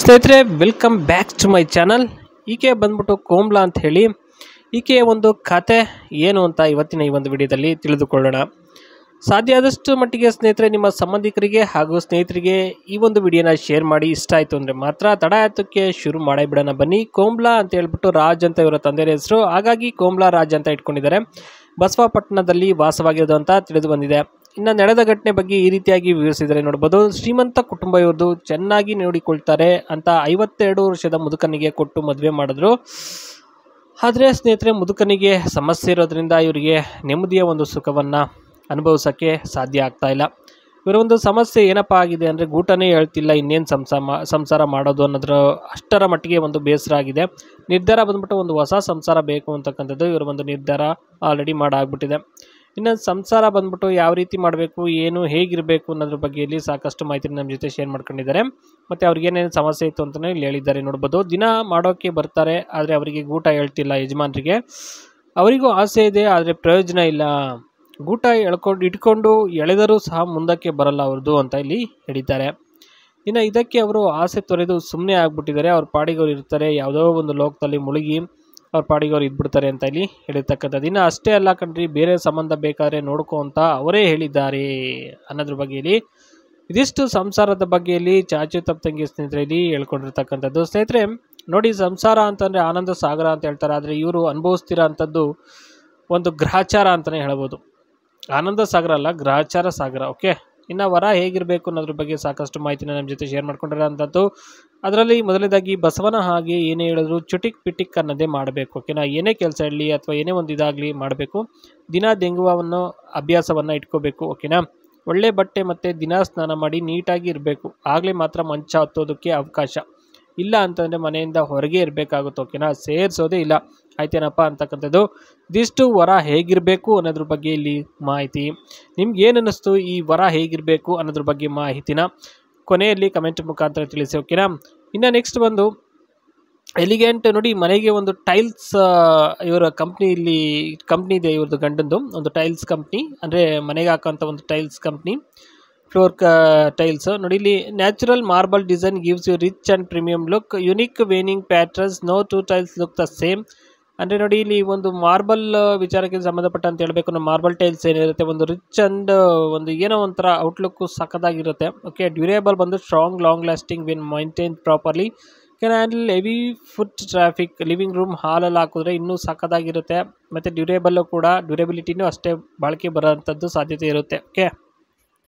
ಸ್ನೇಹಿತರೆ welcome back to my channel. ಈಕೆ ಬಂದ್ಬಿಟ್ಟು ಕೋಮ್ಲಾ ಅಂತ ಹೇಳಿ ಈಕೆಯ ಒಂದು ಕತೆ ಏನು ಅಂತ ಇವತ್ತಿನ ಈ ಒಂದು ವಿಡಿಯೋದಲ್ಲಿ ತಿಳಿದುಕೊಳ್ಳೋಣ. ಸಾಧ್ಯ ಆದಷ್ಟು ಮಟ್ಟಿಗೆ ಸ್ನೇಹಿತರೆ ನಿಮ್ಮ ಸಂಬಂಧಿಕರಿಗೆ ಹಾಗೂ ಸ್ನೇಹಿತರಿಗೆ ಈ ಒಂದು ವಿಡಿಯೋನ ಶೇರ್ ಮಾಡಿ. ಇಷ್ಟ ಆಯಿತು ಅಂದರೆ ಮಾತ್ರ ತಡ ಆಯ್ತಕ್ಕೆ ಶುರು ಮಾಡೇ ಬಿಡೋಣ ಬನ್ನಿ. ಕೋಮ್ಲಾ ಅಂತ ಹೇಳ್ಬಿಟ್ಟು ರಾಜ್ ಅಂತ ಇವರ ತಂದೆಯ ಹೆಸರು, ಹಾಗಾಗಿ ಕೋಮ್ಲಾ ರಾಜ್ ಅಂತ ಇಟ್ಕೊಂಡಿದ್ದಾರೆ. ಬಸವಪಟ್ಟಣದಲ್ಲಿ ವಾಸವಾಗಿರೋದು ಅಂತ ತಿಳಿದು ಬಂದಿದೆ. ಇನ್ನು ನಡೆದ ಘಟನೆ ಬಗ್ಗೆ ಈ ರೀತಿಯಾಗಿ ವಿವರಿಸಿದರೆ ನೋಡ್ಬೋದು. ಶ್ರೀಮಂತ ಕುಟುಂಬ ಇವ್ರದ್ದು, ಚೆನ್ನಾಗಿ ನೋಡಿಕೊಳ್ತಾರೆ ಅಂತ 52 ವರ್ಷದ ಮುದುಕನಿಗೆ ಕೊಟ್ಟು ಮದುವೆ ಮಾಡಿದ್ರು. ಆದರೆ ಸ್ನೇಹಿತರೆ ಮುದುಕನಿಗೆ ಸಮಸ್ಯೆ ಇರೋದ್ರಿಂದ ಇವರಿಗೆ ನೆಮ್ಮದಿಯ ಒಂದು ಸುಖವನ್ನು ಅನುಭವಿಸೋಕ್ಕೆ ಸಾಧ್ಯ ಆಗ್ತಾ ಇಲ್ಲ. ಇವರ ಒಂದು ಸಮಸ್ಯೆ ಏನಪ್ಪ ಆಗಿದೆ ಅಂದರೆ ಗೂಟನೇ ಹೇಳ್ತಿಲ್ಲ, ಇನ್ನೇನು ಸಂಸಾರ ಮಾಡೋದು ಅನ್ನೋದ್ರ ಅಷ್ಟರ ಮಟ್ಟಿಗೆ ಒಂದು ಬೇಸರ ಆಗಿದೆ. ನಿರ್ಧಾರ ಬಂದ್ಬಿಟ್ಟು ಒಂದು ಹೊಸ ಸಂಸಾರ ಬೇಕು ಅಂತಕ್ಕಂಥದ್ದು ಇವರ ಒಂದು ನಿರ್ಧಾರ ಆಲ್ರೆಡಿ ಮಾಡಾಗ್ಬಿಟ್ಟಿದೆ. ಇನ್ನು ಸಂಸಾರ ಬಂದ್ಬಿಟ್ಟು ಯಾವ ರೀತಿ ಮಾಡಬೇಕು, ಏನು ಹೇಗಿರಬೇಕು ಅನ್ನೋದ್ರ ಬಗ್ಗೆ ಇಲ್ಲಿ ಸಾಕಷ್ಟು ಮಾಹಿತಿ ನಮ್ಮ ಜೊತೆ ಶೇರ್ ಮಾಡ್ಕೊಂಡಿದ್ದಾರೆ. ಮತ್ತು ಅವ್ರಿಗೇನೇನು ಸಮಸ್ಯೆ ಇತ್ತು ಅಂತಲೇ ಇಲ್ಲಿ ಹೇಳಿದ್ದಾರೆ ನೋಡ್ಬೋದು. ದಿನ ಮಾಡೋಕ್ಕೆ ಬರ್ತಾರೆ, ಆದರೆ ಅವರಿಗೆ ಗೂಟ ಹೇಳ್ತಿಲ್ಲ ಯಜಮಾನರಿಗೆ. ಅವರಿಗೂ ಆಸೆ ಇದೆ, ಆದರೆ ಪ್ರಯೋಜನ ಇಲ್ಲ. ಗೂಟ ಇಟ್ಕೊಂಡು ಎಳೆದರೂ ಸಹ ಮುಂದಕ್ಕೆ ಬರಲ್ಲ ಅವ್ರದ್ದು ಅಂತ ಇಲ್ಲಿ ಹೇಳಿದ್ದಾರೆ. ಇನ್ನು ಇದಕ್ಕೆ ಅವರು ಆಸೆ ತೊರೆದು ಸುಮ್ಮನೆ ಆಗ್ಬಿಟ್ಟಿದ್ದಾರೆ. ಅವ್ರ ಪಾಡಿಗವ್ರು ಇರ್ತಾರೆ, ಯಾವುದೋ ಒಂದು ಲೋಕದಲ್ಲಿ ಮುಳುಗಿ ಅವ್ರ ಪಾಡಿಗವ್ರು ಇದ್ಬಿಡ್ತಾರೆ ಅಂತ ಇಲ್ಲಿ ಹೇಳಿರ್ತಕ್ಕಂಥದ್ದು. ಇನ್ನು ಅಷ್ಟೇ ಅಲ್ಲ ಕಣ್ರಿ, ಬೇರೆ ಸಂಬಂಧ ಬೇಕಾದ್ರೆ ನೋಡ್ಕೊ ಅಂತ ಅವರೇ ಹೇಳಿದ್ದಾರೆ ಅನ್ನೋದ್ರ ಬಗ್ಗೆ ಇಲ್ಲಿ ಇದಿಷ್ಟು ಸಂಸಾರದ ಬಗ್ಗೆ ಇಲ್ಲಿ ಚಾಚು ತಪ್ಪಂಗೆ ಸ್ನೇಹಿತರೆ ಇಲ್ಲಿ ಹೇಳ್ಕೊಂಡಿರ್ತಕ್ಕಂಥದ್ದು. ಸ್ನೇಹಿತರೆ ನೋಡಿ, ಸಂಸಾರ ಅಂತಂದರೆ ಆನಂದ ಸಾಗರ ಅಂತ ಹೇಳ್ತಾರೆ, ಆದರೆ ಇವರು ಅನುಭವಿಸ್ತಿರೋ ಅಂಥದ್ದು ಒಂದು ಗ್ರಹಚಾರ ಅಂತಲೇ ಹೇಳ್ಬೋದು. ಆನಂದ ಸಾಗರ ಅಲ್ಲ, ಗ್ರಹಚಾರ ಸಾಗರ. ಓಕೆ, ಇನ್ನು ವರ ಹೇಗಿರಬೇಕು ಅನ್ನೋದ್ರ ಬಗ್ಗೆ ಸಾಕಷ್ಟು ಮಾಹಿತಿನ ನಮ್ಮ ಜೊತೆ ಶೇರ್ ಮಾಡ್ಕೊಂಡಿರೋಂಥದ್ದು. ಅದರಲ್ಲಿ ಮೊದಲನೇದಾಗಿ ಬಸವನ ಹಾಗೆ ಏನೇ ಹೇಳಿದ್ರು ಚುಟಿಕ್ ಪಿಟಿಕ್ ಅನ್ನೋದೇ ಮಾಡಬೇಕು. ಓಕೆನಾ, ಏನೇ ಕೆಲಸ ಇರಲಿ ಅಥವಾ ಏನೇ ಒಂದು ಇದಾಗಲಿ ಮಾಡಬೇಕು, ದಿನ ದೆಂಗುವನ್ನು ಅಭ್ಯಾಸವನ್ನು ಇಟ್ಕೋಬೇಕು. ಓಕೆನಾ, ಒಳ್ಳೆ ಬಟ್ಟೆ ಮತ್ತು ದಿನ ಸ್ನಾನ ಮಾಡಿ ನೀಟಾಗಿ ಇರಬೇಕು. ಆಗಲೇ ಮಾತ್ರ ಮಂಚ ಹತ್ತೋದಕ್ಕೆ ಅವಕಾಶ. ಇಲ್ಲ ಅಂತಂದರೆ ಮನೆಯಿಂದ ಹೊರಗೆ ಇರಬೇಕಾಗುತ್ತೆ. ಓಕೆನಾ, ಸೇರಿಸೋದೇ ಇಲ್ಲ. ಆಯ್ತೇನಪ್ಪ ಅಂತಕ್ಕಂಥದ್ದು. ಇದಿಷ್ಟು ವರ ಹೇಗಿರಬೇಕು ಅನ್ನೋದ್ರ ಬಗ್ಗೆ ಇಲ್ಲಿ ಮಾಹಿತಿ. ನಿಮ್ಗೆ ಏನು ಅನ್ನಿಸ್ತು ಈ ವರ ಹೇಗಿರಬೇಕು ಅನ್ನೋದ್ರ ಬಗ್ಗೆ ಮಾಹಿತಿನ ಕೊನೆಯಲ್ಲಿ ಕಮೆಂಟ್ ಮುಖಾಂತರ ತಿಳಿಸಿ. ಓಕೆನಾ, ಇನ್ನು ನೆಕ್ಸ್ಟ್ ಬಂದು ಎಲಿಗೆಂಟ್ ನೋಡಿ, ಮನೆಗೆ ಒಂದು ಟೈಲ್ಸ್ ಇವರ ಕಂಪ್ನಿ ಇದೆ ಇವ್ರದ್ದು ಗಂಡಂದು ಒಂದು ಟೈಲ್ಸ್ ಕಂಪ್ನಿ, ಅಂದರೆ ಮನೆಗೆ ಹಾಕೋಂಥ ಒಂದು ಟೈಲ್ಸ್ ಕಂಪ್ನಿ, ಫ್ಲೋರ್ ಟೈಲ್ಸ್. ನೋಡಿ ಇಲ್ಲಿ natural marble design gives you rich and premium look, unique veining patterns, no two tiles look the same. ಅಂದರೆ ನೋಡಿ ಇಲ್ಲಿ ಒಂದು ಮಾರ್ಬಲ್ ವಿಚಾರಕ್ಕೆ ಸಂಬಂಧಪಟ್ಟಂತ ಹೇಳಬೇಕು, ನಮ್ಮ ಮಾರ್ಬಲ್ ಟೈಲ್ಸ್ ಏನಿರುತ್ತೆ ಒಂದು ರಿಚ್ ಆ್ಯಂಡ್ ಒಂದು ಏನೋ ಒಂಥರ ಔಟ್ಲುಕ್ಕು ಸಖತ್ತಾಗಿರುತ್ತೆ. ಓಕೆ, ಡ್ಯೂರೇಬಲ್ ಬಂದು strong, long lasting when maintain properly, can handle heavy foot traffic. Living room ಹಾಲಲ್ಲಿ ಹಾಕಿದ್ರೆ ಇನ್ನೂ ಸಖತ್ತಾಗಿರುತ್ತೆ. ಮತ್ತು ಡ್ಯೂರೇಬಲ್ಲು ಕೂಡ, ಡ್ಯೂರೇಬಿಲಿಟಿನೂ ಅಷ್ಟೇ ಬಾಳಿಕೆ ಬರೋಂಥದ್ದು ಸಾಧ್ಯತೆ ಇರುತ್ತೆ. ಓಕೆ.